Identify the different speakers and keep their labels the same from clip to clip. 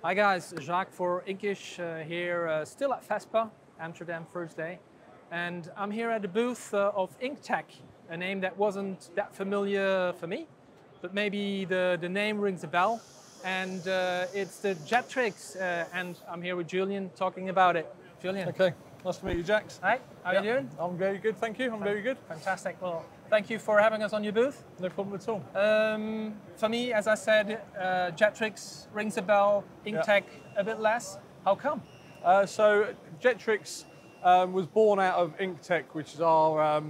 Speaker 1: Hi guys, Jacques for INKISH here, still at FESPA, Amsterdam, first day. And I'm here at the booth of Inktec, a name that wasn't that familiar for me, but maybe the name rings a bell. And it's the Jetrix, and I'm here with Julian talking about it. Julian.
Speaker 2: Okay, nice to meet you, Jax.
Speaker 1: Hi, how are you doing?
Speaker 2: I'm very good, thank you. I'm very good.
Speaker 1: Fantastic. Well, thank you for having us on your booth.
Speaker 2: No problem at all.
Speaker 1: For me, as I said, Jetrix rings a bell, Inktec a bit less. How come?
Speaker 2: So Jetrix was born out of Inktec, which is our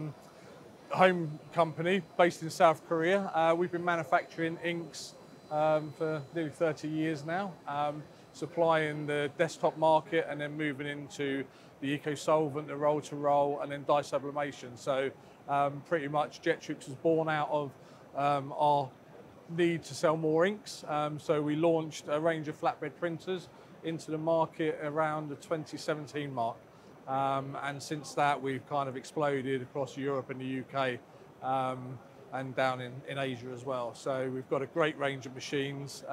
Speaker 2: home company based in South Korea. We've been manufacturing inks for nearly 30 years now, supplying the desktop market and then moving into the eco-solvent, the roll-to-roll, and then dye sublimation. So pretty much Jetrix was born out of our need to sell more inks. So we launched a range of flatbed printers into the market around the 2017 mark. And since that, we've kind of exploded across Europe and the UK and down in Asia as well. So we've got a great range of machines,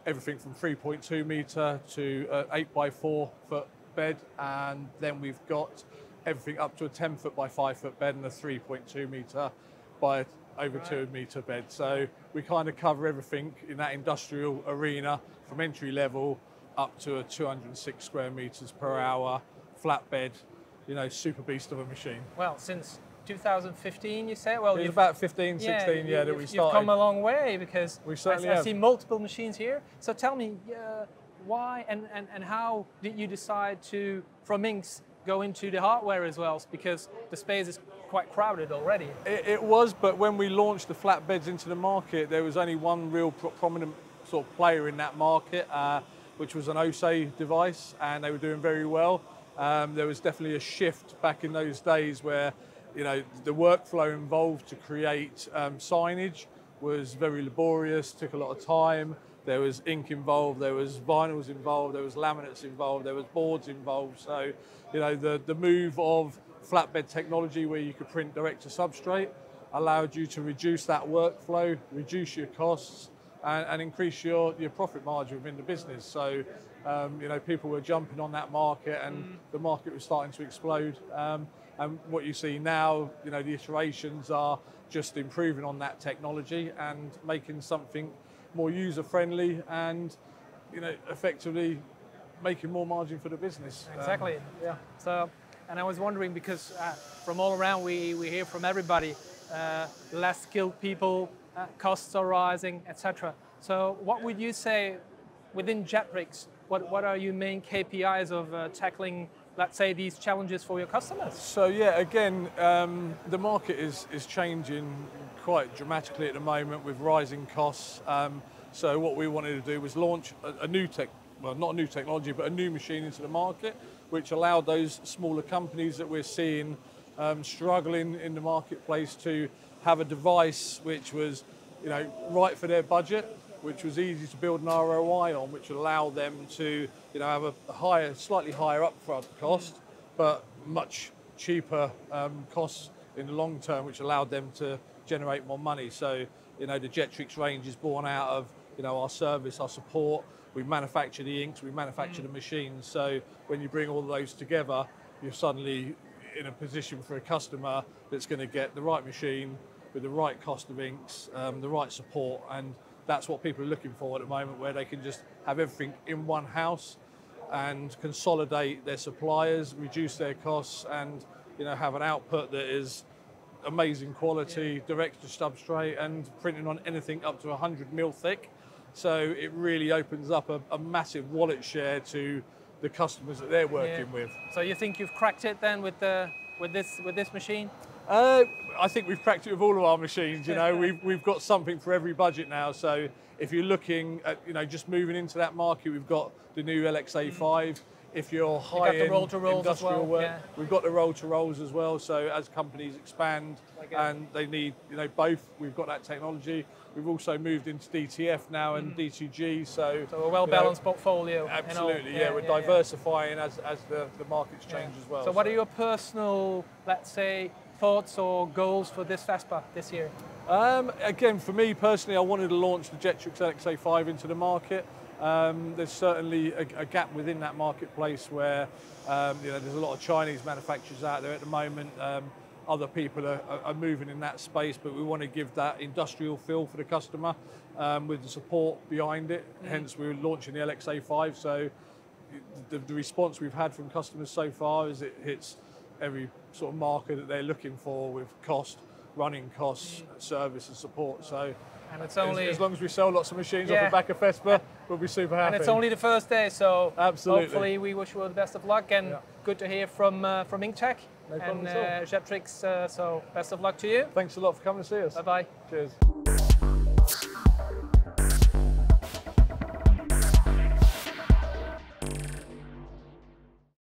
Speaker 2: everything from 3.2 metre to 8 by 4 foot bed, and then we've got everything up to a 10 foot by 5 foot bed and a 3.2 metre by over 2 metre bed. So we kind of cover everything in that industrial arena from entry level up to a 206 square metres per hour flatbed, you know, super beast of a machine.
Speaker 1: Well, since 2015, you say? Well,
Speaker 2: it's about 15, 16, that we started.
Speaker 1: You've come a long way, because
Speaker 2: we certainly
Speaker 1: I see multiple machines here. So tell me, why and how did you decide to, from inks, go into the hardware as well? Because the space is quite crowded already.
Speaker 2: It was, but when we launched the flatbeds into the market, there was only one real prominent sort of player in that market, which was an Oxon device, and they were doing very well. There was definitely a shift back in those days where, you know, the workflow involved to create signage was very laborious, took a lot of time. There was ink involved, there was vinyls involved, there was laminates involved, there was boards involved. So, you know, the move of flatbed technology where you could print direct to substrate allowed you to reduce that workflow, reduce your costs, and increase your profit margin within the business. So, you know, people were jumping on that market, and the market was starting to explode. And what you see now, you know, the iterations are just improving on that technology and making something more user-friendly and, you know, effectively making more margin for the business.
Speaker 1: Exactly. Yeah. So, and I was wondering, because from all around we hear from everybody, less skilled people, costs are rising, etc. So what would you say within Jetrix? What are your main KPIs of tackling, let's say, these challenges for your customers?
Speaker 2: So yeah, again, the market is changing quite dramatically at the moment with rising costs. So what we wanted to do was launch a new not a new technology, but a new machine into the market, which allowed those smaller companies that we're seeing struggling in the marketplace to have a device which was, you know, right for their budget, which was easy to build an ROI on, which would allow them to, you know, have a slightly higher upfront cost, but much cheaper costs in the long term, which allowed them to generate more money. So, you know, the Jetrix range is born out of, you know, our service, our support. We manufacture the inks, we manufacture the machines. So when you bring all those together, you're suddenly in a position for a customer that's going to get the right machine with the right cost of inks, the right support, and that's what people are looking for at the moment, where they can just have everything in one house and consolidate their suppliers, reduce their costs, and, you know, have an output that is amazing quality, direct to substrate, and printing on anything up to 100 mil thick. So it really opens up a massive wallet share to the customers that they're working with.
Speaker 1: So you think you've cracked it then with this machine?
Speaker 2: I think we've cracked it with all of our machines. You know, we've got something for every budget now. So if you're looking at, you know, just moving into that market, we've got the new LXA5. If you're high-end industrial work, we've got the roll-to-rolls as well. So as companies expand and they need, you know, both, we've got that technology. We've also moved into DTF now and D2G. So
Speaker 1: a well-balanced portfolio.
Speaker 2: Absolutely, we're diversifying as the markets change as well.
Speaker 1: So what are your personal, let's say, thoughts or goals for this FESPA this year?
Speaker 2: Again, for me personally, I wanted to launch the Jetrix LXA5 into the market. There's certainly a gap within that marketplace where there's a lot of Chinese manufacturers out there at the moment. Other people are moving in that space, but we want to give that industrial feel for the customer with the support behind it. Hence, we're launching the LXA5. So the response we've had from customers so far is it hits every sort of marker that they're looking for with cost, running costs, service and support. So
Speaker 1: and it's only,
Speaker 2: as long as we sell lots of machines off the back of FESPA, we'll be super happy.
Speaker 1: And it's only the first day, so
Speaker 2: absolutely.
Speaker 1: Hopefully we wish you all the best of luck, and good to hear from Inktec
Speaker 2: no
Speaker 1: and Jetrix. So best of luck to you.
Speaker 2: Thanks a lot for coming to see us.
Speaker 1: Bye bye.
Speaker 2: Cheers.